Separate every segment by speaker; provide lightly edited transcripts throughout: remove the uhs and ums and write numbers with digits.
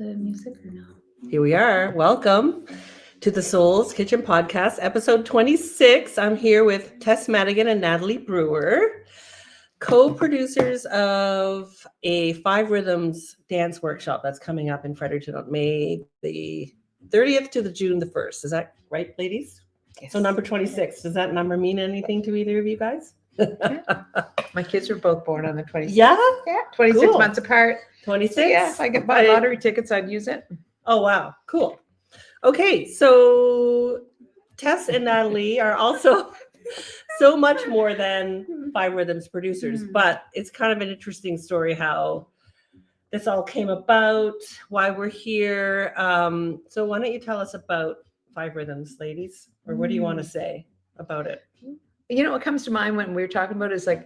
Speaker 1: the music or no?
Speaker 2: Here we are. Welcome to the Soul's Kitchen Podcast, episode 26. I'm here with Tess Madigan and Natalie Brewer, co-producers of a 5 Rhythms dance workshop that's coming up in Fredericton on May the 30th to the June the 1st. Is that right, ladies?
Speaker 3: Yes.
Speaker 2: So number 26. Does that number mean anything to either of you guys?
Speaker 3: My kids were both born on the 26th.
Speaker 2: Yeah?
Speaker 3: Yeah, 26
Speaker 2: Cool.
Speaker 3: months apart.
Speaker 2: 26?
Speaker 3: So yeah, if I could buy lottery tickets, I'd use it.
Speaker 2: Oh, wow. Cool. Okay, so Tess and Natalie are also so much more than 5 Rhythms producers, but it's kind of an interesting story how this all came about, why we're here. So why don't you tell us about 5 Rhythms, ladies? Or what do you want to say about it?
Speaker 3: You know what comes to mind when we were talking about it is like,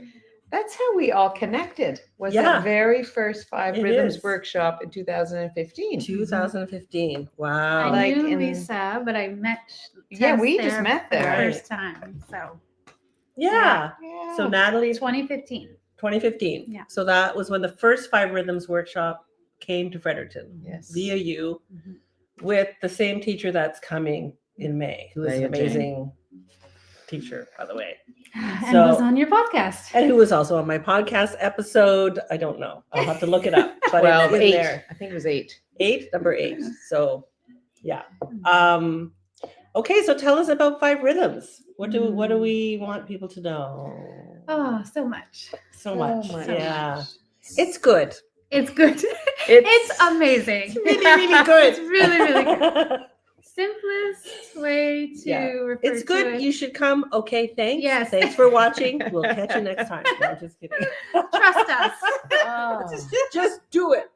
Speaker 3: that's how we all connected. Was
Speaker 2: Yeah.
Speaker 3: that very first 5
Speaker 2: It
Speaker 3: Rhythms
Speaker 2: is.
Speaker 3: workshop in 2015.
Speaker 2: 2015. Wow.
Speaker 1: I
Speaker 3: Like
Speaker 1: knew
Speaker 3: in-
Speaker 1: Lisa, but I met
Speaker 3: Yeah,
Speaker 1: Tess
Speaker 3: we just
Speaker 1: there
Speaker 3: met
Speaker 1: for the
Speaker 3: there.
Speaker 1: first time. So
Speaker 2: Yeah.
Speaker 3: Yeah.
Speaker 2: So Natalie,
Speaker 1: 2015.
Speaker 2: 2015.
Speaker 1: Yeah.
Speaker 2: So that was when the first 5 Rhythms workshop came to Fredericton
Speaker 3: Yes.
Speaker 2: via you
Speaker 1: Mhm.
Speaker 2: with the same teacher that's coming in May, who is an
Speaker 3: Layah Jane.
Speaker 2: amazing teacher, by the way.
Speaker 1: And
Speaker 2: So-
Speaker 1: was on your podcast.
Speaker 2: And who was also on my podcast episode. I don't know. I'll have to look it up. But
Speaker 3: Well,
Speaker 2: it's in
Speaker 3: 8.
Speaker 2: there.
Speaker 3: I think it was 8.
Speaker 2: 8, number 8. So yeah. Okay, so tell us about 5 Rhythms. What do we want people to know?
Speaker 1: Oh, so much.
Speaker 2: So much.
Speaker 3: much.
Speaker 2: Yeah. It's good.
Speaker 1: It's good. It's amazing.
Speaker 2: Really, really good.
Speaker 1: It's really, really good. Simplest way to
Speaker 2: Yeah.
Speaker 1: refer
Speaker 2: It's
Speaker 1: to
Speaker 2: good.
Speaker 1: it.
Speaker 2: You should come. Okay, thanks.
Speaker 1: Yes.
Speaker 2: Thanks for watching. We'll catch you next time. No, I'm just kidding.
Speaker 1: Trust us.
Speaker 2: Just do it.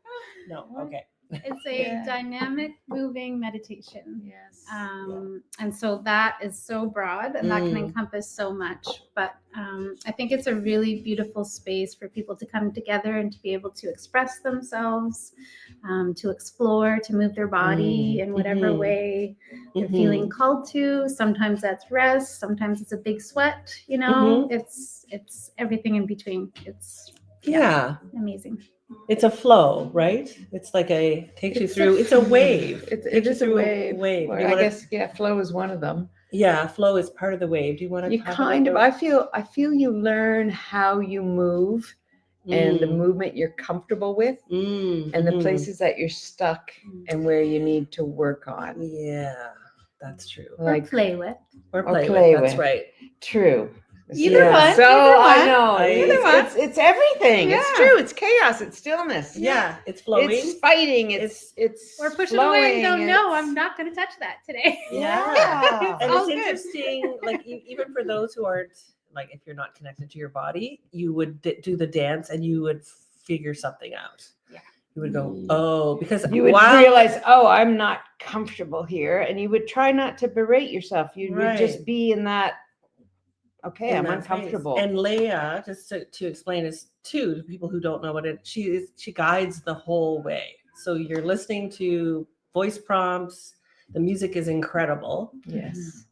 Speaker 2: No, okay.
Speaker 1: It's a
Speaker 3: Yeah.
Speaker 1: dynamic, moving meditation.
Speaker 3: Yes.
Speaker 1: And so that is so broad and that can
Speaker 2: Mm.
Speaker 1: encompass so much. But I think it's a really beautiful space for people to come together and to be able to express themselves, to explore, to move their body in whatever
Speaker 2: Mhm.
Speaker 1: way they're
Speaker 2: Mhm.
Speaker 1: feeling called to. Sometimes that's rest, sometimes it's a big sweat, you know, it's everything in between. It's
Speaker 2: Yeah.
Speaker 1: amazing.
Speaker 2: It's a flow, right? It's like takes you
Speaker 3: It's
Speaker 2: through. It's a wave.
Speaker 3: It
Speaker 2: Takes you
Speaker 3: is a
Speaker 2: through
Speaker 3: wave.
Speaker 2: Or
Speaker 3: I guess flow is one of them.
Speaker 2: Yeah, flow is part of the wave. Do you want to?
Speaker 3: You kind of. I feel you learn how you move and the movement you're comfortable with and the places that you're stuck and where you need to work on.
Speaker 2: Yeah, that's true.
Speaker 1: Or play with.
Speaker 2: Or
Speaker 3: Or
Speaker 2: play,
Speaker 3: play
Speaker 2: with. That's
Speaker 3: with.
Speaker 2: right.
Speaker 3: True.
Speaker 1: Either
Speaker 2: Yeah.
Speaker 1: one.
Speaker 3: So
Speaker 1: either
Speaker 3: I
Speaker 1: one.
Speaker 3: know
Speaker 2: Either
Speaker 3: it's everything. It's
Speaker 1: Yeah.
Speaker 3: true. It's chaos. It's stillness.
Speaker 2: Yeah, it's flowing.
Speaker 3: It's fighting. It's
Speaker 1: Or push it
Speaker 3: flowing,
Speaker 1: away and go, no,
Speaker 3: it's-
Speaker 1: I'm not going to touch that today.
Speaker 2: Yeah. And
Speaker 1: all
Speaker 2: it's
Speaker 1: good.
Speaker 2: interesting, like even for those who aren't, like if you're not connected to your body, you would do the dance and you would figure something out.
Speaker 1: Yeah.
Speaker 2: You would go, oh, because
Speaker 3: You would
Speaker 2: while-
Speaker 3: realize, oh, I'm not comfortable here, and you would try not to berate yourself. You would
Speaker 2: Right.
Speaker 3: just be in that. Okay,
Speaker 2: in
Speaker 3: I'm
Speaker 2: that space.
Speaker 3: uncomfortable.
Speaker 2: And Layah, just to explain this too, to people who don't know what it, she guides the whole way. So you're listening to voice prompts. The music is incredible.
Speaker 3: Yes.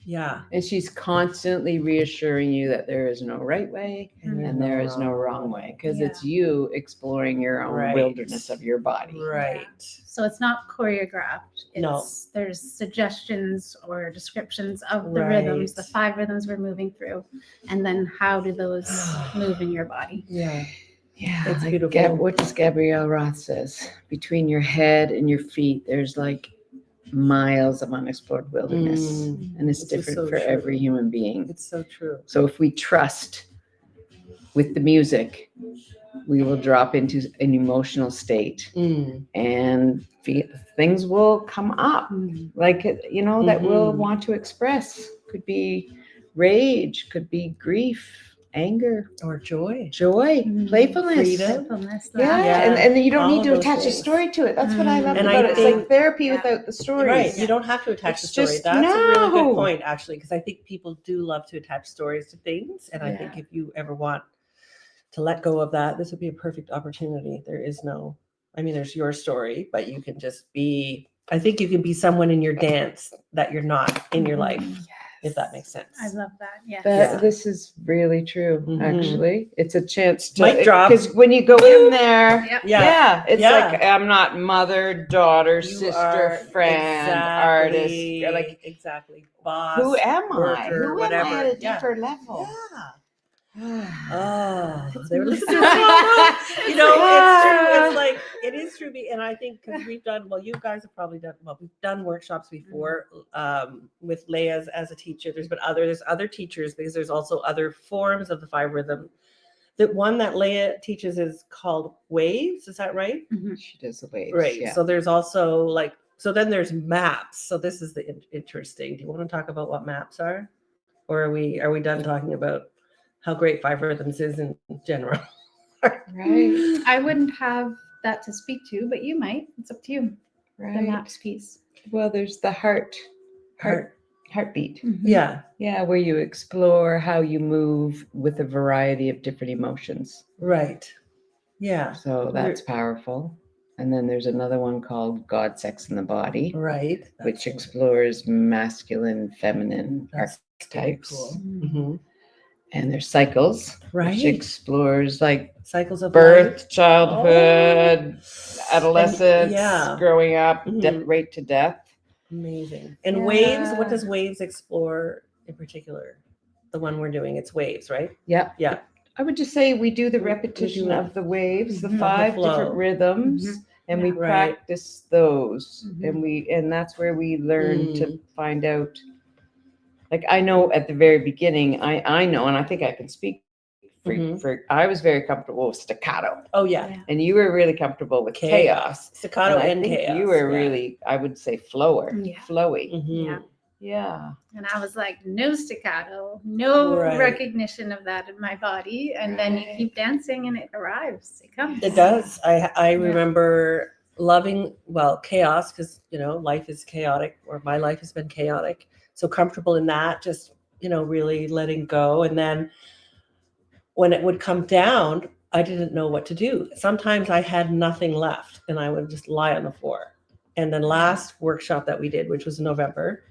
Speaker 2: Yeah.
Speaker 3: And she's constantly reassuring you that there is no right way and there is no wrong way, because it's you exploring your own
Speaker 2: Right.
Speaker 3: wilderness of your body.
Speaker 2: Right.
Speaker 1: So it's not choreographed.
Speaker 2: No.
Speaker 1: There's suggestions or descriptions of the rhythms, the
Speaker 2: Right.
Speaker 1: 5 rhythms we're moving through. And then how do those move in your body?
Speaker 2: Yeah.
Speaker 3: Yeah,
Speaker 2: It's
Speaker 3: like
Speaker 2: beautiful.
Speaker 3: what does Gabrielle Roth says? Between your head and your feet, there's like miles of unexplored wilderness, and it's
Speaker 2: This is
Speaker 3: different
Speaker 2: so
Speaker 3: for
Speaker 2: true.
Speaker 3: every human being.
Speaker 2: It's so true.
Speaker 3: So if we trust with the music, we will drop into an emotional state, and things will come up, like that we'll want to express. Could be rage, could be grief, anger,
Speaker 2: Or joy.
Speaker 3: playfulness.
Speaker 2: Freedom.
Speaker 1: Playfulness,
Speaker 3: Yeah, and you don't
Speaker 2: all
Speaker 3: need
Speaker 2: of
Speaker 3: to
Speaker 2: those
Speaker 3: attach a
Speaker 2: things.
Speaker 3: story to it. That's what I love
Speaker 2: And
Speaker 3: about
Speaker 2: I
Speaker 3: it. It's
Speaker 2: think-
Speaker 3: like therapy without the stories.
Speaker 2: Right. You don't have to attach
Speaker 3: It's
Speaker 2: a story.
Speaker 3: just-
Speaker 2: That's a really good
Speaker 3: no.
Speaker 2: point, actually, because I think people do love to attach stories to things. And I think
Speaker 3: Yeah.
Speaker 2: if you ever want to let go of that, this would be a perfect opportunity. There's your story, but you can just be, I think you can be someone in your dance that you're not in your life. if that makes sense.
Speaker 1: I love that. Yes.
Speaker 2: Yeah.
Speaker 3: This is really true,
Speaker 2: Mhm.
Speaker 3: actually. It's a chance to,
Speaker 2: Mic drop.
Speaker 3: because when you go in there,
Speaker 1: Yep.
Speaker 3: it's
Speaker 2: Yeah.
Speaker 3: like, I'm not mother, daughter,
Speaker 2: You
Speaker 3: sister,
Speaker 2: are
Speaker 3: friend, artist. Like,
Speaker 2: exactly. Boss,
Speaker 3: who am I?
Speaker 2: worker,
Speaker 3: Who
Speaker 2: whatever.
Speaker 3: am I at a
Speaker 2: Yeah.
Speaker 3: deeper level?
Speaker 2: Yeah.
Speaker 3: Oh,
Speaker 2: They were listening.
Speaker 3: it's
Speaker 2: You know, it's true. It's like it is true. And I think because we've done well, you guys have probably done well. We've done workshops before with Layah as a teacher. There's other teachers because there's also other forms of the 5 rhythm. The one that Layah teaches is called waves. Is that right?
Speaker 3: She does the waves.
Speaker 2: Right.
Speaker 3: Yeah.
Speaker 2: So there's also then there's maps. So this is the interesting. Do you want to talk about what maps are, or are we done talking about how great 5 rhythms is in general?
Speaker 3: Right.
Speaker 1: I wouldn't have that to speak to, but you might. It's up to you. The
Speaker 3: Right.
Speaker 1: maps piece.
Speaker 3: Well, there's the heartbeat.
Speaker 2: Yeah.
Speaker 3: Yeah, where you explore how you move with a variety of different emotions.
Speaker 2: Right. Yeah.
Speaker 3: So that's powerful. And then there's another one called God, Sex, and the Body,
Speaker 2: Right.
Speaker 3: which explores masculine, feminine archetypes.
Speaker 2: Cool.
Speaker 1: Mm.
Speaker 3: And there's cycles,
Speaker 2: Right.
Speaker 3: which explores like
Speaker 2: Cycles of
Speaker 3: birth,
Speaker 2: life.
Speaker 3: childhood, adolescence,
Speaker 2: yeah.
Speaker 3: growing up,
Speaker 2: Mhm.
Speaker 3: right to death.
Speaker 2: Amazing. And
Speaker 3: Yeah.
Speaker 2: waves, what does waves explore in particular? The one we're doing, it's waves, right?
Speaker 3: Yeah.
Speaker 2: Yeah.
Speaker 3: I would just say we do the
Speaker 2: We
Speaker 3: repetition
Speaker 2: do it.
Speaker 3: of the waves, the
Speaker 1: Mhm. Of the
Speaker 3: 5
Speaker 2: flow.
Speaker 3: different rhythms, and we
Speaker 1: Yeah.
Speaker 2: Right.
Speaker 3: practice those.
Speaker 1: Mhm.
Speaker 3: And that's where we learn to
Speaker 2: Mm.
Speaker 3: find out. Like I know at the very beginning, I know, and I think I can speak
Speaker 2: Mhm.
Speaker 3: for I was very comfortable with staccato,
Speaker 2: Oh yeah.
Speaker 3: and you were really comfortable with chaos.
Speaker 2: Staccato
Speaker 3: I
Speaker 2: and
Speaker 3: think
Speaker 2: chaos.
Speaker 3: you were
Speaker 2: yeah.
Speaker 3: really, I would say, flowy.
Speaker 2: Mhm.
Speaker 1: Yeah.
Speaker 3: Yeah.
Speaker 1: And I was like, no staccato, no
Speaker 2: Right.
Speaker 1: recognition of that in my body. And then you
Speaker 3: Right.
Speaker 1: keep dancing and it arrives. It comes.
Speaker 2: It does. I remember loving chaos because life is chaotic, or my life has been chaotic. So comfortable in that, just really letting go. And then when it would come down, I didn't know what to do. Sometimes I had nothing left and I would just lie on the floor. And then last workshop that we did, which was in November,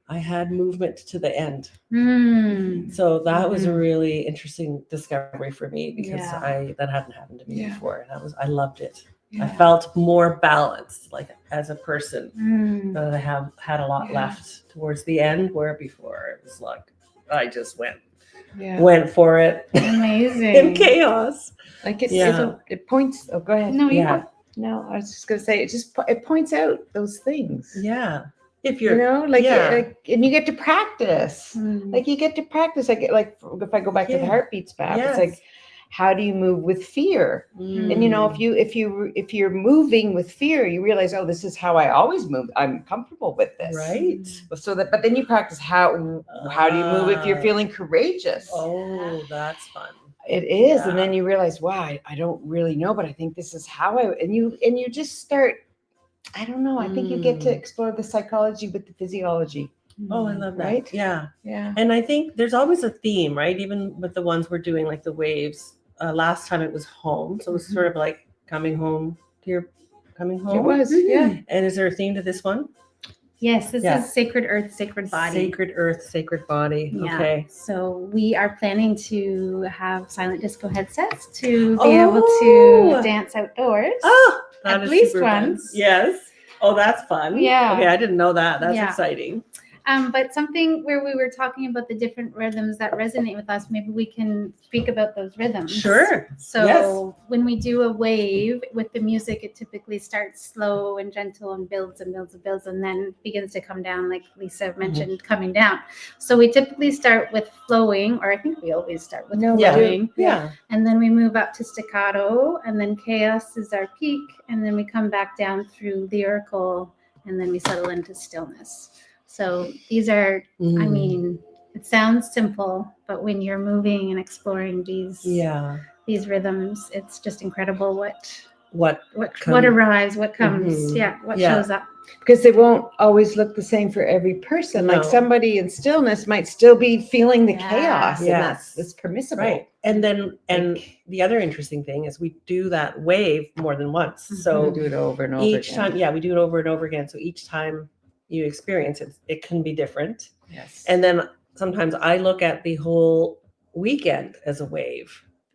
Speaker 2: I had movement to the end.
Speaker 1: Mm.
Speaker 2: So that was a really interesting discovery for me because
Speaker 1: Yeah.
Speaker 2: that hadn't happened to me
Speaker 3: Yeah.
Speaker 2: before. And I loved it.
Speaker 3: Yeah.
Speaker 2: I felt more balanced, like as a person.
Speaker 1: Mm.
Speaker 2: That I have had a lot left towards the end, where before it was like I just went for it
Speaker 1: Amazing.
Speaker 2: in chaos.
Speaker 3: Like it points. Oh, go ahead.
Speaker 1: No, you
Speaker 2: Yeah.
Speaker 1: go.
Speaker 3: No, I was just gonna say it points out those things.
Speaker 2: Yeah. If you're,
Speaker 3: and you get to practice.
Speaker 1: Mm.
Speaker 3: Like you get to practice. Like if I go back to the heartbeats map,
Speaker 2: Yes.
Speaker 3: it's like, how do you move with fear?
Speaker 2: Mm.
Speaker 3: And if you're moving with fear, you realize, oh, this is how I always move. I'm comfortable with this.
Speaker 2: Right.
Speaker 3: But then you practice how do you move if you're feeling courageous?
Speaker 2: Oh, that's fun.
Speaker 3: It is,
Speaker 2: Yeah.
Speaker 3: and then you realize, wow, I don't really know, but I think this is how and you just start. I don't know. I think you get to explore the psychology with the physiology.
Speaker 2: Oh, I love that.
Speaker 3: Right?
Speaker 2: Yeah.
Speaker 3: Yeah.
Speaker 2: And I think there's always a theme, right? Even with the ones we're doing, like the waves. Last time it was home. So it was sort of like coming home.
Speaker 3: It was, yeah.
Speaker 2: And is there a theme to this one?
Speaker 1: Yes, this is Sacred Earth, Sacred Body.
Speaker 2: Sacred Earth, Sacred Body.
Speaker 1: Yeah.
Speaker 2: Okay.
Speaker 1: So we are planning to have silent disco headsets to be able to dance outdoors.
Speaker 2: Oh,
Speaker 1: at least once.
Speaker 2: Yes. Oh, that's fun.
Speaker 1: Yeah.
Speaker 2: Okay, I didn't know that. That's
Speaker 1: Yeah.
Speaker 2: exciting.
Speaker 1: But something where we were talking about the different rhythms that resonate with us, maybe we can speak about those rhythms.
Speaker 2: Sure.
Speaker 1: So when we do a wave with the music, it typically starts slow and gentle and builds and builds and builds and then begins to come down, like Lisa mentioned, coming down. So we typically start with flowing, or I think we always start with flowing.
Speaker 2: Yeah.
Speaker 1: And then we move up to staccato, and then chaos is our peak, and then we come back down through lyrical, and then we settle into stillness. So these are, I mean, it sounds simple, but when you're moving and exploring these rhythms, it's just incredible what arrives, what comes, what shows up.
Speaker 3: Because they won't always look the same for every person.
Speaker 2: No.
Speaker 3: Like somebody in stillness might still be feeling the chaos, and that's permissible.
Speaker 2: Right. And then, the other interesting thing is we do that wave more than once. So
Speaker 3: we do it over and over
Speaker 2: each
Speaker 3: again.
Speaker 2: time, we do it over and over again. So each time you experience it, it can be different.
Speaker 3: Yes.
Speaker 2: And then sometimes I look at the whole weekend as a wave,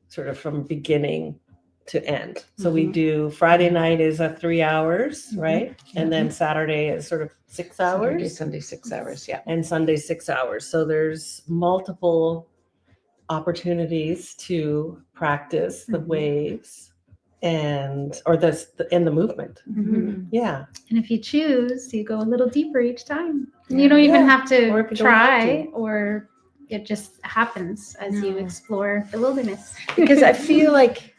Speaker 2: sort of from beginning to end. So we
Speaker 1: Mhm.
Speaker 2: do Friday night is a 3 hours,
Speaker 1: Mhm.
Speaker 2: right? And then Saturday is sort of 6 hours.
Speaker 3: Saturday, Sunday, 6 hours. Yeah.
Speaker 2: And Sunday 6 hours. So there's multiple opportunities to practice the
Speaker 1: Mhm.
Speaker 2: waves and or in the movement.
Speaker 1: Mhm.
Speaker 2: Yeah.
Speaker 1: And if you choose, you go a little deeper each time. You don't even
Speaker 2: Yeah.
Speaker 1: have
Speaker 2: Or
Speaker 1: to
Speaker 2: if you don't have
Speaker 1: try,
Speaker 2: to.
Speaker 1: or it just happens as you
Speaker 3: No.
Speaker 1: explore the wilderness.
Speaker 3: Because I feel like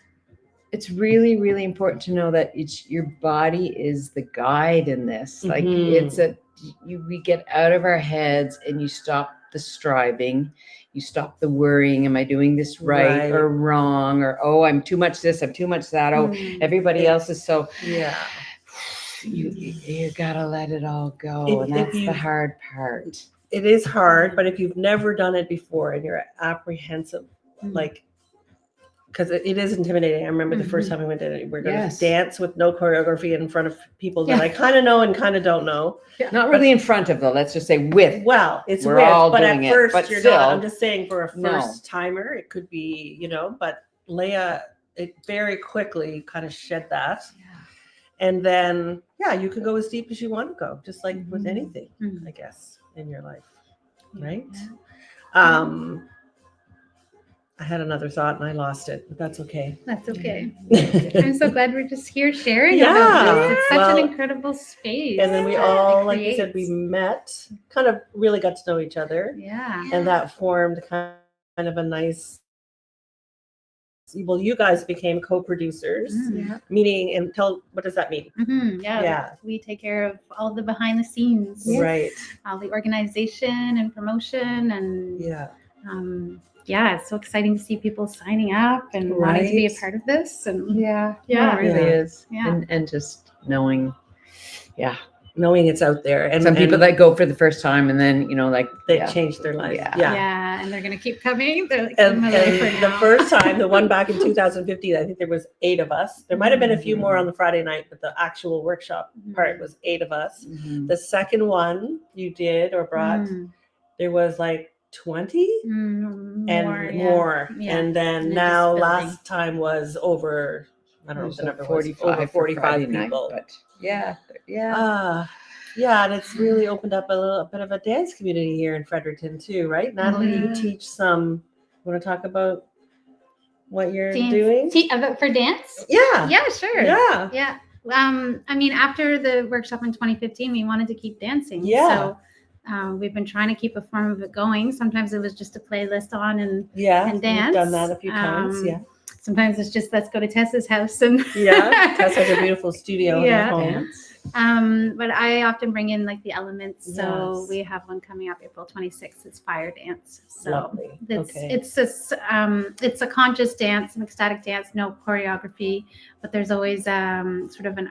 Speaker 3: it's really, really important to know that your body is the guide in this. Like
Speaker 2: Mhm.
Speaker 3: we get out of our heads and you stop the striving, you stop the worrying. Am I doing this right or wrong? Or, oh, I'm too much this, I'm too much that. Oh,
Speaker 1: Mm.
Speaker 3: everybody else is so.
Speaker 2: Yeah.
Speaker 3: You gotta let it all go,
Speaker 2: If-
Speaker 3: and
Speaker 2: if
Speaker 3: that's the
Speaker 2: you-
Speaker 3: hard part.
Speaker 2: It is hard, but if you've never done it before and you're apprehensive,
Speaker 1: Mm.
Speaker 2: like, because it is intimidating. I remember the first time we went to we're going to
Speaker 3: Yes.
Speaker 2: dance with no choreography in front of people that
Speaker 1: Yeah.
Speaker 2: I kind of know and kind of don't know.
Speaker 3: Not really in front of, though. Let's just say with.
Speaker 2: Well, it's
Speaker 3: We're
Speaker 2: with,
Speaker 3: all
Speaker 2: but
Speaker 3: doing
Speaker 2: at
Speaker 3: it,
Speaker 2: first
Speaker 3: but
Speaker 2: you're
Speaker 3: still,
Speaker 2: not. I'm just saying for a
Speaker 3: no.
Speaker 2: first timer, it could be, but Layah, it very quickly kind of shed that. And then, yeah, you can go as deep as you want to go, just like with anything, I guess, in your life, right?
Speaker 1: Yeah.
Speaker 2: I had another thought and I lost it, but that's okay.
Speaker 1: That's okay. I'm so glad we're just here sharing
Speaker 2: Yeah.
Speaker 1: about this. It's such
Speaker 2: Well,
Speaker 1: an incredible space.
Speaker 2: And then we
Speaker 1: that
Speaker 2: all,
Speaker 1: it
Speaker 2: like you said, we
Speaker 1: creates.
Speaker 2: met, kind of really got to know each other,
Speaker 1: Yeah.
Speaker 2: and that formed kind of a nice. Well, you guys became co-producers, meaning until what does that mean?
Speaker 1: Mm-hmm. Yeah.
Speaker 2: Yeah.
Speaker 1: We take care of all the behind the scenes,
Speaker 2: Right.
Speaker 1: all the organization and promotion, and
Speaker 2: Yeah.
Speaker 1: It's so exciting to see people signing up and wanting to be a
Speaker 2: Right.
Speaker 1: part of this. And
Speaker 3: Yeah,
Speaker 1: Yeah.
Speaker 3: it really
Speaker 2: Yeah.
Speaker 3: is.
Speaker 1: Yeah.
Speaker 3: And just knowing,
Speaker 2: Knowing it's out there, and
Speaker 3: some people that go for the first time and then
Speaker 2: they changed their life.
Speaker 3: Yeah.
Speaker 1: and they're gonna keep coming. They're like,
Speaker 2: And,
Speaker 1: "I'm away for
Speaker 2: and the
Speaker 1: now."
Speaker 2: first time, the one back in 2015, I think there was 8 of us. There might have been a few more on the Friday night, but the actual workshop part was 8 of us.
Speaker 3: Mhm.
Speaker 2: The second one you did or brought, there was like 20 and more.
Speaker 1: Yeah.
Speaker 2: And then
Speaker 1: And it
Speaker 2: now
Speaker 1: just building.
Speaker 2: last time was over, I don't know if the number was
Speaker 3: 45
Speaker 2: over
Speaker 3: for
Speaker 2: 45
Speaker 3: Friday night,
Speaker 2: people.
Speaker 3: but yeah.
Speaker 2: And it's really opened up a little bit of a dance community here in Fredericton too, right? Natalie, you teach some. Want to talk about what you're doing?
Speaker 1: For dance?
Speaker 2: Yeah.
Speaker 1: Yeah, sure.
Speaker 2: Yeah.
Speaker 1: Yeah. I mean, after the workshop in 2015, we wanted to keep dancing.
Speaker 2: Yeah.
Speaker 1: So we've been trying to keep a form of it going. Sometimes it was just a playlist on and
Speaker 2: and
Speaker 1: dance.
Speaker 2: We've done that a few times. Yeah.
Speaker 1: Sometimes it's just let's go to Tessa's house and
Speaker 2: Tess has a beautiful studio in her home.
Speaker 1: But I often bring in like the elements. So
Speaker 2: Yes.
Speaker 1: we have one coming up April 26th. It's fire dance. So
Speaker 2: Lovely.
Speaker 1: it's a conscious dance, an ecstatic dance, no choreography, but there's always sort of an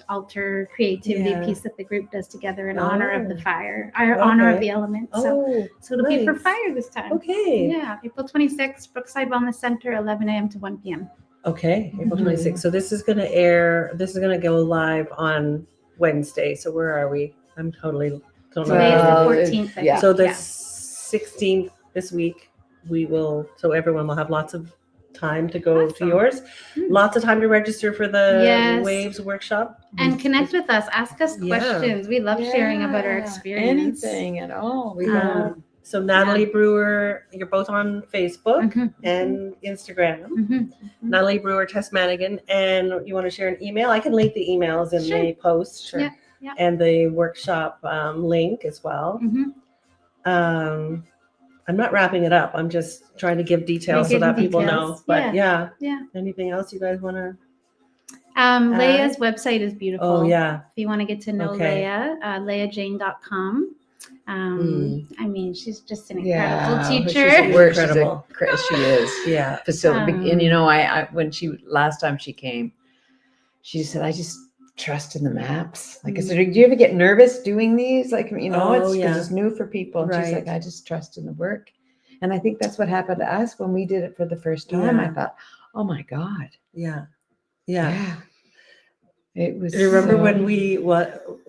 Speaker 1: altar creativity piece that the group does together in honor of the fire, honor of the elements. So it'll be for fire this time.
Speaker 2: Okay.
Speaker 1: Yeah, April 26th, Brookside Wellness Center, 11 a.m. to 1 p.m.
Speaker 2: Okay, April 26th. So this is going to air. This is going to go live on Wednesday. So where are we? I'm totally don't know.
Speaker 1: Today is the 14th. I
Speaker 3: yeah.
Speaker 1: think.
Speaker 2: So the 16th this week, we will. So everyone will have lots of time to go to yours. Lots of time to register for the Waves workshop.
Speaker 1: And connect with us. Ask us questions. We love sharing about our experience.
Speaker 3: Anything at all. We
Speaker 2: So Natalie Brewer, you're both on Facebook and Instagram. Natalie Brewer, Tess Madigan, and you want to share an email? I can link the emails in the post.
Speaker 1: Sure. Yeah.
Speaker 2: And the workshop link as well. I'm not wrapping it up. I'm just trying to give details so that people know. But yeah. Anything else you guys want to?
Speaker 1: Layah's website is beautiful.
Speaker 2: Oh yeah.
Speaker 1: If you want to get to know Layah, layahjane.com. I mean, she's just an incredible teacher.
Speaker 2: Incredible.
Speaker 3: She is.
Speaker 2: Yeah.
Speaker 3: Facility. And I when last time she came, she said, I just trust in the maps. Like I said, do you ever get nervous doing these? Like, it's because it's new for people. And she's like, I just trust in the work. And I think that's what happened to us when we did it for the first time. I thought, oh my God.
Speaker 2: Yeah.
Speaker 3: It was.
Speaker 2: Do you remember when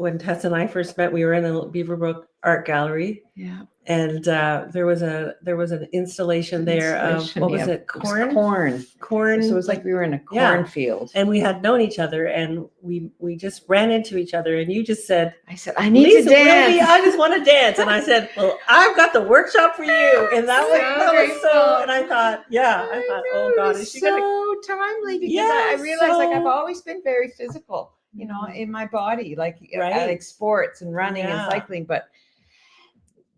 Speaker 2: when Tess and I first met, we were in the Beaverbrook Art Gallery,
Speaker 3: Yeah.
Speaker 2: and there was an installation there of what was it?
Speaker 3: Corn.
Speaker 2: Corn.
Speaker 3: So it was like we were in a
Speaker 2: Yeah.
Speaker 3: cornfield.
Speaker 2: And we had known each other, and we just ran into each other, and you just said,
Speaker 3: I said, I need
Speaker 2: Lisa
Speaker 3: to dance.
Speaker 2: Wilby, I just want to dance. And I said, well, I've got the workshop for you. And that was so, and I thought, oh God, is she
Speaker 3: so
Speaker 2: gonna?
Speaker 3: timely because
Speaker 2: Yeah,
Speaker 3: I realized like I've
Speaker 2: so-
Speaker 3: always been very physical, you know, in my body, like I
Speaker 2: Right.
Speaker 3: like sports and running
Speaker 2: Yeah.
Speaker 3: and cycling, but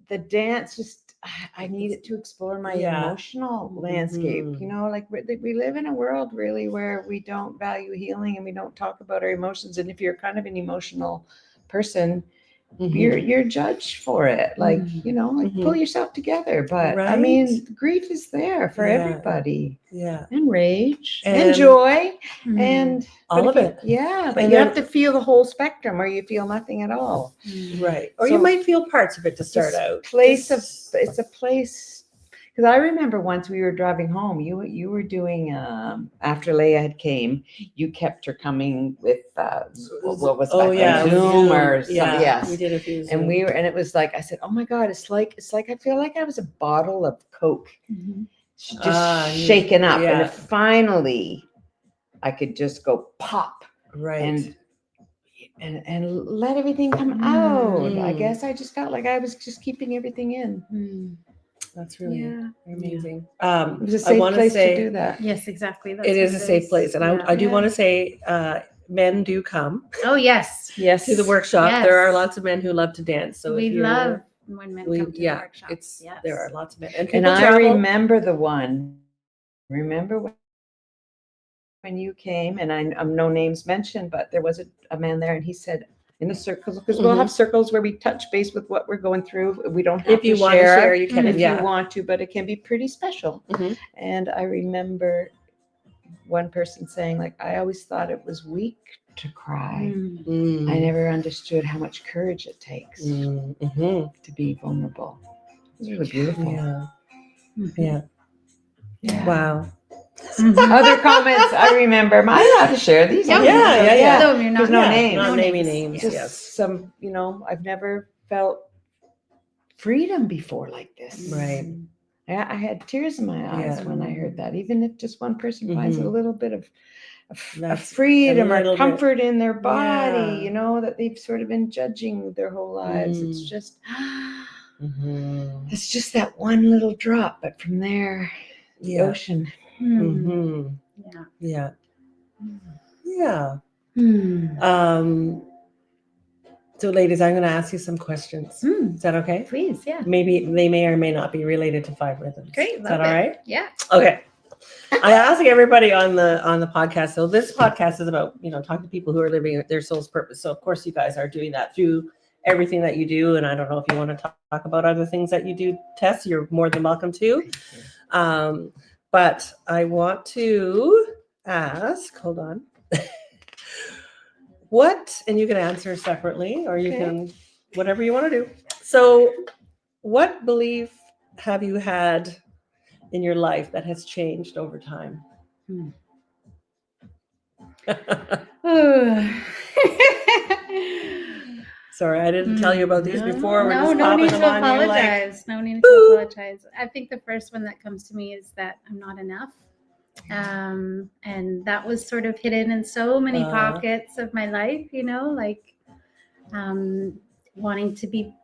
Speaker 3: the dance just I needed to explore my emotional landscape.
Speaker 2: Mhm.
Speaker 3: You know, like we live in a world really where we don't value healing and we don't talk about our emotions. And if you're kind of an emotional person, you're judged for it. Like, you know, like pull yourself together. But I
Speaker 2: Right.
Speaker 3: mean, grief is there for
Speaker 2: Yeah.
Speaker 3: everybody.
Speaker 2: Yeah.
Speaker 3: And rage
Speaker 2: And-
Speaker 3: and joy
Speaker 1: Mm.
Speaker 3: and
Speaker 2: All
Speaker 3: but
Speaker 2: of
Speaker 3: if you-
Speaker 2: it.
Speaker 3: Yeah, but
Speaker 2: And
Speaker 3: you
Speaker 2: then-
Speaker 3: have to feel the whole spectrum or you feel nothing at all.
Speaker 2: Right. Or
Speaker 3: So-
Speaker 2: you might feel parts of it to start
Speaker 3: This
Speaker 2: out.
Speaker 3: place
Speaker 2: Just-
Speaker 3: of it's a place because I remember once we were driving home, you were doing after Layah had came, you kept her coming with what was
Speaker 2: Oh
Speaker 3: that,
Speaker 2: yeah,
Speaker 3: like
Speaker 2: with
Speaker 3: Zoom or something,
Speaker 2: yeah,
Speaker 3: yes.
Speaker 2: we did a few.
Speaker 3: And we were, and it was like I said, oh my God, it's like I feel like I was a bottle of Coke, just shaken up,
Speaker 2: yeah.
Speaker 3: and finally, I could just go pop
Speaker 2: right.
Speaker 3: and let everything come out. I
Speaker 2: Mm.
Speaker 3: guess I just felt like I was just keeping everything in.
Speaker 2: That's really
Speaker 3: Yeah.
Speaker 2: amazing.
Speaker 3: It was a
Speaker 2: I
Speaker 3: safe
Speaker 2: want to
Speaker 3: place
Speaker 2: say
Speaker 3: to do that.
Speaker 1: Yes, exactly. That's
Speaker 2: it is
Speaker 1: what
Speaker 2: a safe place, and
Speaker 1: Yeah.
Speaker 2: I do
Speaker 3: Yeah.
Speaker 2: want to say men do come
Speaker 1: Oh yes,
Speaker 3: Yes.
Speaker 2: to the workshop.
Speaker 1: Yes.
Speaker 2: There are lots of men who love to dance. So
Speaker 1: we
Speaker 2: if you're,
Speaker 1: love when men come to the workshop.
Speaker 2: it's
Speaker 1: Yes.
Speaker 2: there are lots of men, and
Speaker 3: And
Speaker 2: people
Speaker 3: I
Speaker 2: travel.
Speaker 3: remember the one. Remember when you came, and I'm no names mentioned, but there was a man there, and he said in the circles because we'll have circles where we touch base with what we're going through. We don't have
Speaker 2: If you
Speaker 3: to
Speaker 2: want to
Speaker 3: share,
Speaker 2: share, you can.
Speaker 3: if
Speaker 2: Yeah.
Speaker 3: you want to, but it can be pretty special.
Speaker 2: Mhm.
Speaker 3: And I remember one person saying, like, I always thought it was weak to cry.
Speaker 2: Mm.
Speaker 3: I never understood how much courage it takes
Speaker 2: Mhm.
Speaker 3: to be vulnerable. It was really beautiful.
Speaker 2: Yeah.
Speaker 1: Mhm.
Speaker 2: Yeah.
Speaker 3: Yeah.
Speaker 2: Wow.
Speaker 3: Other comments I remember. Am I allowed to share these?
Speaker 1: Yeah,
Speaker 2: yeah.
Speaker 1: No, you're not.
Speaker 3: There's no
Speaker 2: Yeah,
Speaker 3: names.
Speaker 2: Not
Speaker 1: No
Speaker 2: naming
Speaker 1: names.
Speaker 2: names.
Speaker 3: Just
Speaker 2: Yes.
Speaker 3: some, you know, I've never felt freedom before like this.
Speaker 2: Right.
Speaker 3: I had tears in my eyes
Speaker 2: Yeah.
Speaker 3: when I heard that. Even if just one person finds a
Speaker 2: Mhm.
Speaker 3: little bit of
Speaker 2: That's
Speaker 3: freedom
Speaker 2: a little
Speaker 3: or
Speaker 2: bit.
Speaker 3: comfort in their body,
Speaker 2: Yeah.
Speaker 3: you know, that they've sort of been judging their whole lives. It's
Speaker 2: Mm.
Speaker 3: just,
Speaker 2: Mhm.
Speaker 3: it's just that one little drop, but from there, the
Speaker 2: Yeah.
Speaker 3: ocean.
Speaker 2: Mhm.
Speaker 1: Yeah.
Speaker 2: Yeah. Yeah. So, ladies, I'm going to ask you some questions. Is that okay?
Speaker 1: Please, yeah.
Speaker 2: Maybe they may or may not be related to 5 rhythms.
Speaker 1: Great.
Speaker 2: Is that
Speaker 1: love
Speaker 2: all
Speaker 1: it.
Speaker 2: right?
Speaker 1: Yeah.
Speaker 2: Okay. I ask everybody on the podcast. So this podcast is about, talking to people who are living their soul's purpose. So of course you guys are doing that through everything that you do. And I don't know if you want to talk about other things that you do, Tess, you're more than welcome to. But I want to ask, hold on. What, and you can answer separately or you can, whatever you want to do. So what belief have you had in your life that has changed over time? Sorry, I didn't tell you about these before. We're just
Speaker 1: no
Speaker 2: popping
Speaker 1: need
Speaker 2: them
Speaker 1: to
Speaker 2: on you, like,
Speaker 1: apologize. No need to apologize. I think the first one that comes to me is that I'm not enough. And that was sort of hidden in so many pockets of my life, wanting to be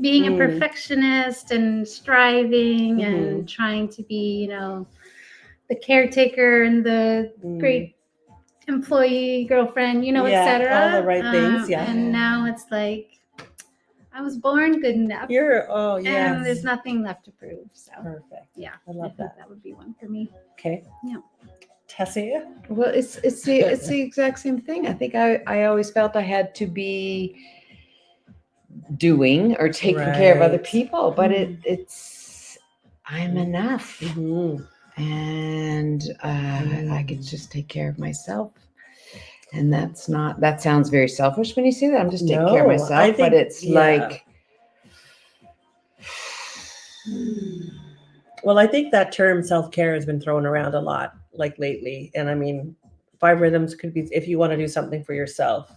Speaker 1: being a perfectionist and striving and trying to be, the caretaker and the great employee, girlfriend, etc.
Speaker 2: all the right things. Yeah.
Speaker 1: And now it's like I was born good enough. And there's nothing left to prove. So
Speaker 2: Perfect.
Speaker 1: yeah,
Speaker 2: I love that.
Speaker 1: That would be one for me.
Speaker 2: Okay.
Speaker 1: Yeah.
Speaker 2: Tessie?
Speaker 3: Well, it's the exact same thing. I think I always felt I had to be doing or taking care of other people, but it's I'm enough, and I could just take care of myself. And that sounds very selfish when you say that. I'm just taking care of myself, but it's like.
Speaker 2: Well, I think that term self-care has been thrown around a lot, like lately. And I mean, 5 rhythms could be if you want to do something for yourself.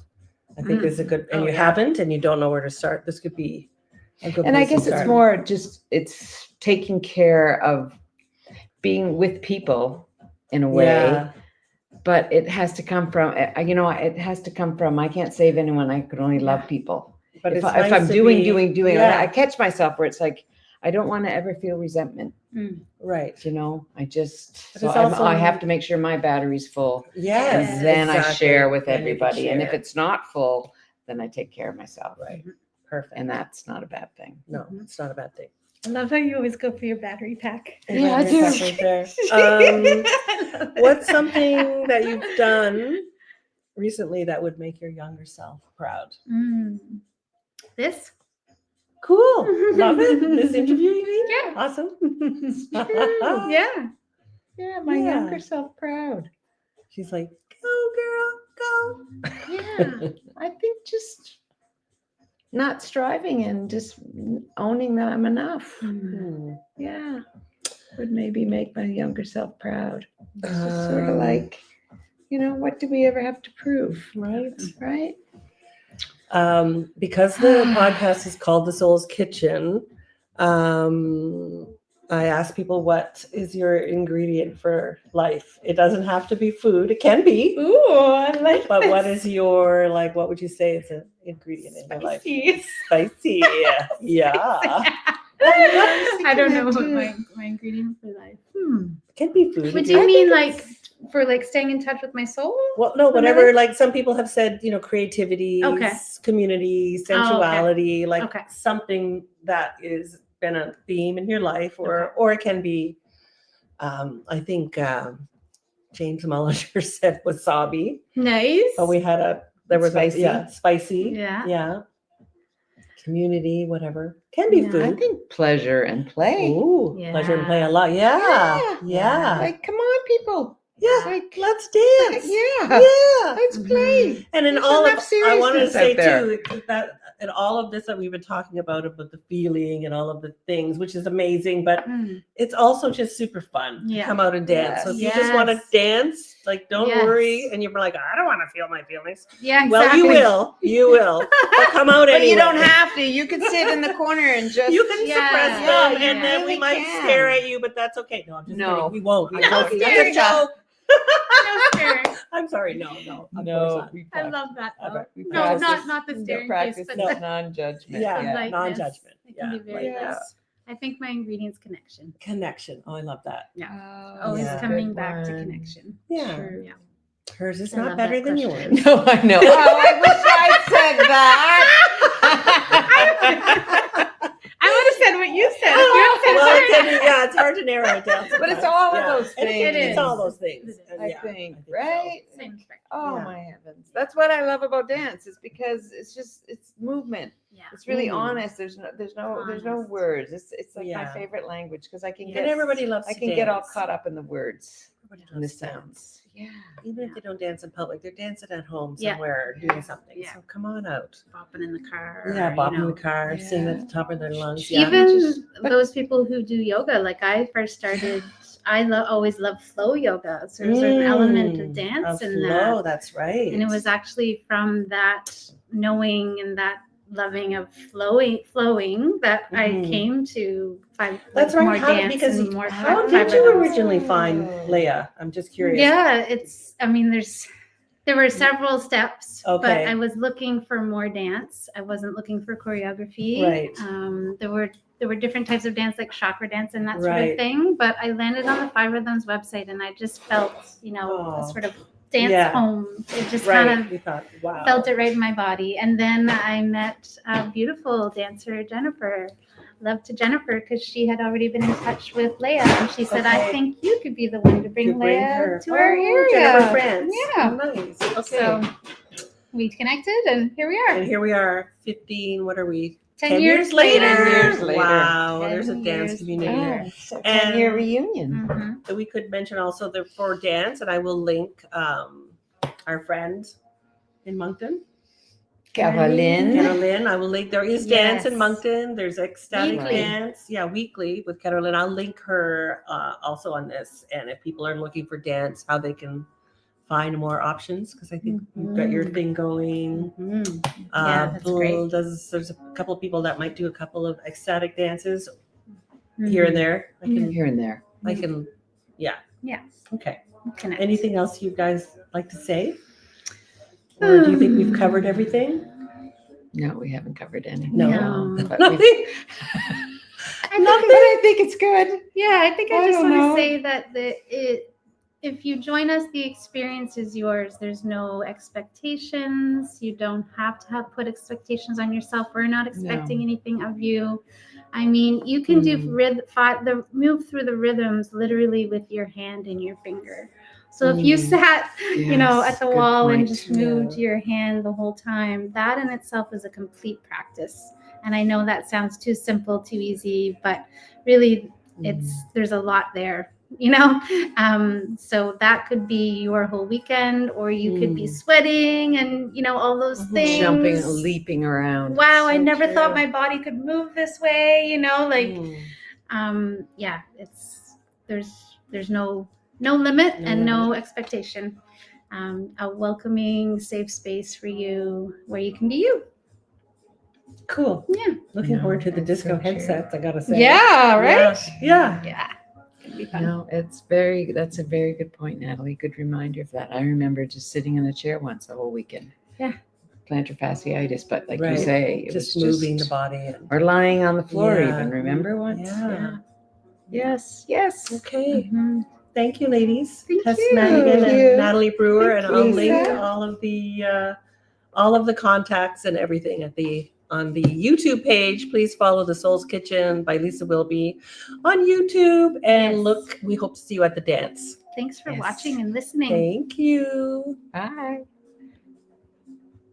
Speaker 2: I think this is a good, and
Speaker 1: Oh,
Speaker 2: you
Speaker 1: yeah.
Speaker 2: haven't, and you don't know where to start. This could be a good.
Speaker 3: And I
Speaker 2: place to
Speaker 3: guess it's
Speaker 2: start.
Speaker 3: more just it's taking care of being with people in a way.
Speaker 2: Yeah.
Speaker 3: But it has to come from, it has to come from, I can't save anyone. I could only love people.
Speaker 2: But
Speaker 3: If
Speaker 2: it's
Speaker 3: if
Speaker 2: nice
Speaker 3: I'm
Speaker 2: to
Speaker 3: doing,
Speaker 2: be- yeah.
Speaker 3: I catch myself where it's like, I don't want to ever feel resentment,
Speaker 2: Right.
Speaker 3: I just,
Speaker 2: But
Speaker 3: so
Speaker 2: it's
Speaker 3: I
Speaker 2: also-
Speaker 3: have to make sure my battery's full.
Speaker 2: Yes.
Speaker 3: And then I
Speaker 2: exactly.
Speaker 3: share with
Speaker 2: Then you can
Speaker 3: everybody. And if
Speaker 2: share.
Speaker 3: it's not full, then I take care of myself.
Speaker 2: Right. Perfect.
Speaker 3: And that's not a bad thing.
Speaker 2: No, it's not a bad thing.
Speaker 1: I love how you always go for your battery pack.
Speaker 3: Yeah, I
Speaker 2: Right
Speaker 3: do.
Speaker 2: there. What's something that you've done recently that would make your younger self proud?
Speaker 1: This?
Speaker 2: Cool. Love it. This interview, you mean?
Speaker 1: Yeah.
Speaker 2: Awesome.
Speaker 1: Yeah.
Speaker 3: Yeah, my
Speaker 2: Yeah.
Speaker 3: younger self proud.
Speaker 2: She's like, go girl, go.
Speaker 1: Yeah.
Speaker 3: I think just not striving and just owning that I'm enough. Yeah. Would maybe make my younger self proud. It's just sort of like, what do we ever have to prove?
Speaker 2: Right.
Speaker 3: Right?
Speaker 2: Because the podcast is called The Soul's Kitchen, I ask people, what is your ingredient for life? It doesn't have to be food. It can be.
Speaker 1: Ooh, I like
Speaker 2: But what
Speaker 1: this.
Speaker 2: is your, what would you say is an ingredient in your life?
Speaker 1: Spicy.
Speaker 2: Spicy. Yeah.
Speaker 1: I don't know what my ingredient for life.
Speaker 2: It can be food.
Speaker 1: What do you mean, for staying in touch with my soul?
Speaker 2: Well, no, whatever. Some people have said, creativity,
Speaker 1: Okay.
Speaker 2: community,
Speaker 1: Oh, okay.
Speaker 2: sensuality,
Speaker 1: Okay.
Speaker 2: something that is been a theme in your life, or it can be. I think James Mullinger said wasabi,
Speaker 1: Nice.
Speaker 2: but we had
Speaker 3: Spicy.
Speaker 2: spicy,
Speaker 1: Yeah.
Speaker 2: community, whatever can be
Speaker 1: Yeah,
Speaker 2: food.
Speaker 3: I think pleasure and play.
Speaker 2: Ooh,
Speaker 1: Yeah.
Speaker 2: pleasure and play a lot. Yeah.
Speaker 3: Like, come on, people.
Speaker 2: Yeah.
Speaker 3: Like,
Speaker 2: Let's dance.
Speaker 3: yeah.
Speaker 2: Yeah.
Speaker 3: Let's play.
Speaker 2: And in
Speaker 3: There's
Speaker 2: all of,
Speaker 3: enough
Speaker 2: I wanted to
Speaker 3: seriousness
Speaker 2: say
Speaker 3: out there.
Speaker 2: too that in all of this that we've been talking about the feeling and all of the things, which is amazing, but it's also just super fun to
Speaker 1: Yeah.
Speaker 2: come out and dance. So if you just
Speaker 1: Yes.
Speaker 2: want to dance, don't
Speaker 1: Yes.
Speaker 2: worry, and you're like, I don't want to feel my feelings.
Speaker 1: Yeah, exactly.
Speaker 2: Well, you will, but come out
Speaker 3: But
Speaker 2: anyway.
Speaker 3: you don't have to. You can sit in the corner and just.
Speaker 2: You can
Speaker 1: Yeah.
Speaker 2: suppress
Speaker 3: Yeah,
Speaker 2: them,
Speaker 3: you
Speaker 2: and then we
Speaker 3: really
Speaker 2: might
Speaker 3: can.
Speaker 2: stare at you, but that's okay. No, I'm just
Speaker 3: No.
Speaker 2: kidding. We won't. We
Speaker 3: No
Speaker 2: won't.
Speaker 1: staring.
Speaker 2: That's a joke.
Speaker 1: No staring.
Speaker 2: I'm sorry. No. Of course not.
Speaker 1: I love that.
Speaker 2: I
Speaker 1: Though.
Speaker 2: bet
Speaker 3: we
Speaker 1: No,
Speaker 3: practice-
Speaker 1: not the staring
Speaker 3: practice
Speaker 1: face, but
Speaker 2: No.
Speaker 1: the
Speaker 3: non-judgment.
Speaker 2: Yeah,
Speaker 1: lightness.
Speaker 2: non-judgment.
Speaker 1: It
Speaker 2: Yeah,
Speaker 1: can be very
Speaker 3: like
Speaker 1: nice.
Speaker 3: that.
Speaker 1: I think my ingredient's connection.
Speaker 2: Connection. Oh, I love that.
Speaker 1: Always
Speaker 2: Yeah.
Speaker 1: coming
Speaker 3: Good
Speaker 1: back to
Speaker 3: one.
Speaker 1: connection.
Speaker 2: Yeah.
Speaker 3: True.
Speaker 1: Yeah.
Speaker 2: Hers is
Speaker 1: I
Speaker 2: not
Speaker 1: love
Speaker 2: better
Speaker 1: that
Speaker 2: than
Speaker 1: question.
Speaker 2: yours.
Speaker 3: No, I know. Oh, I wish I said that.
Speaker 1: I would have said what you said.
Speaker 2: Well,
Speaker 1: If you had said
Speaker 2: it's hard to narrow it down.
Speaker 3: But it's
Speaker 2: sometimes.
Speaker 3: all of
Speaker 2: Yeah.
Speaker 3: those
Speaker 2: And
Speaker 3: things.
Speaker 2: It's all those things.
Speaker 1: It is.
Speaker 2: And
Speaker 3: I
Speaker 2: yeah,
Speaker 3: think,
Speaker 2: so.
Speaker 3: right?
Speaker 1: same spectrum.
Speaker 3: Oh
Speaker 2: Yeah.
Speaker 3: my heavens. That's what I love about dance is because it's movement.
Speaker 1: Yeah.
Speaker 3: It's really
Speaker 2: Mm.
Speaker 3: honest. There's no
Speaker 1: Honest.
Speaker 3: words. It's like my
Speaker 2: Yeah.
Speaker 3: favorite language because I can
Speaker 2: And
Speaker 3: get
Speaker 2: everybody loves
Speaker 3: I
Speaker 2: to
Speaker 3: can get all
Speaker 2: dance.
Speaker 3: caught up in the words
Speaker 2: Everybody
Speaker 3: and the
Speaker 2: loves to dance.
Speaker 3: sounds. Yeah.
Speaker 2: Even if they don't dance in public, they're dancing at home
Speaker 1: Yeah.
Speaker 2: somewhere doing something.
Speaker 1: Yeah.
Speaker 2: So come on out.
Speaker 1: Bopping in the car.
Speaker 2: Yeah, bopping in
Speaker 1: you know.
Speaker 2: the car, singing at
Speaker 3: Yeah.
Speaker 2: the top of their lungs. Yeah.
Speaker 1: Even those people who do yoga, like I first started, I always loved flow yoga. So there's an element of dance in
Speaker 2: flow,
Speaker 1: that.
Speaker 2: that's right.
Speaker 1: And it was actually from that knowing and that loving of flowing that I
Speaker 2: Mhm.
Speaker 1: came to find
Speaker 2: That's
Speaker 1: more
Speaker 2: right. How,
Speaker 1: dance
Speaker 2: because
Speaker 1: and more
Speaker 2: how
Speaker 1: five
Speaker 2: did you
Speaker 1: rhythms.
Speaker 2: originally find Layah? I'm just curious.
Speaker 1: Yeah, there were several steps,
Speaker 2: Okay.
Speaker 1: but I was looking for more dance. I wasn't looking for choreography.
Speaker 2: Right.
Speaker 1: There were different types of dance, like chakra dance and that sort
Speaker 2: Right.
Speaker 1: of thing. But I landed on the Five Rhythms website, and I just felt,
Speaker 2: Oh.
Speaker 1: a sort of dance
Speaker 2: Yeah.
Speaker 1: home. It just
Speaker 2: Right.
Speaker 1: kind of
Speaker 2: We thought, wow.
Speaker 1: felt it right in my body. And then I met a beautiful dancer, Jennifer. Love to Jennifer because she had already been in touch with Layah, and she said, "I
Speaker 2: Okay.
Speaker 1: think you could be the one to bring
Speaker 2: To bring
Speaker 1: Layah
Speaker 2: her.
Speaker 1: to our
Speaker 2: Oh,
Speaker 1: area."
Speaker 2: Jennifer France.
Speaker 1: Yeah.
Speaker 2: Oh, nice. Okay.
Speaker 1: So we connected, and here we
Speaker 2: and
Speaker 1: are.
Speaker 2: here we are, 15, what are we?
Speaker 1: 10 years later.
Speaker 3: 10 years later.
Speaker 2: Wow,
Speaker 1: 10
Speaker 2: there's a dance
Speaker 1: years
Speaker 2: community.
Speaker 1: later.
Speaker 3: Oh, so
Speaker 2: And-
Speaker 3: 10-year reunion.
Speaker 1: Mhm.
Speaker 2: We could mention also the for dance, and I will link our friend in Moncton,
Speaker 3: Caroline.
Speaker 2: Carolyn. I will link. There is dance in
Speaker 1: Yes.
Speaker 2: Moncton. There's ecstatic
Speaker 1: Weekly.
Speaker 2: dance. Yeah, weekly with Carolyn. I'll link her also on this. And if people are looking for dance, how they can find more options because I think you've got your thing going.
Speaker 1: Yeah, that's great.
Speaker 2: There's a couple of people that might do a couple of ecstatic dances here and there.
Speaker 3: Here and there.
Speaker 2: I can, yeah.
Speaker 1: Yeah.
Speaker 2: Okay.
Speaker 1: Connect.
Speaker 2: Anything else you guys like to say? Or do you think we've covered everything?
Speaker 3: No, we haven't covered any.
Speaker 1: No.
Speaker 3: But
Speaker 2: Nothing.
Speaker 3: I think it's good.
Speaker 1: Yeah, I think I
Speaker 3: I
Speaker 1: just
Speaker 3: don't
Speaker 1: want
Speaker 3: know.
Speaker 1: to say that if you join us, the experience is yours. There's no expectations. You don't have to put expectations on yourself. We're not expecting anything of you. I mean, you can do move through the rhythms literally with your hand and your finger. So if you sat, at the wall and just moved your hand the whole time, that in itself is a complete practice. And I know that sounds too simple, too easy, but really there's a lot there, so that could be your whole weekend, or you could be sweating and, all those things.
Speaker 3: Jumping, leaping around.
Speaker 1: Wow,
Speaker 3: So
Speaker 1: I never
Speaker 3: true.
Speaker 1: thought my body could move this way, there's no limit and no expectation. A welcoming, safe space for you where you can be you.
Speaker 2: Cool.
Speaker 1: Yeah.
Speaker 2: Looking forward to the
Speaker 3: that's
Speaker 2: disco
Speaker 3: so true.
Speaker 2: headsets, I gotta say.
Speaker 1: Yeah, right?
Speaker 2: Yeah.
Speaker 1: Yeah. It'd be fun.
Speaker 3: No, that's a very good point, Natalie. Good reminder of that. I remember just sitting in a chair once the whole weekend.
Speaker 1: Yeah.
Speaker 3: Plantar fasciitis, but like you
Speaker 2: Right.
Speaker 3: say, it
Speaker 2: Just
Speaker 3: was
Speaker 2: moving the body.
Speaker 3: or lying on the floor
Speaker 2: Yeah.
Speaker 3: even. Remember once?
Speaker 2: Yeah.
Speaker 3: Yes. Yes.
Speaker 2: Okay.
Speaker 1: Mhm.
Speaker 2: Thank you, ladies.
Speaker 1: Thank
Speaker 2: Tess
Speaker 1: you.
Speaker 2: Madigan
Speaker 3: Thank
Speaker 2: and
Speaker 3: you.
Speaker 2: Natalie Brewer,
Speaker 3: Thank
Speaker 2: and I'll
Speaker 3: you,
Speaker 2: link
Speaker 3: Lisa.
Speaker 2: all of the contacts and everything on the YouTube page. Please follow The Soul's Kitchen by Lisa Wilby on YouTube, and
Speaker 1: Yes.
Speaker 2: we hope to see you at the dance.
Speaker 1: Thanks for
Speaker 3: Yes.
Speaker 1: watching and listening.
Speaker 2: Thank you.
Speaker 3: Bye.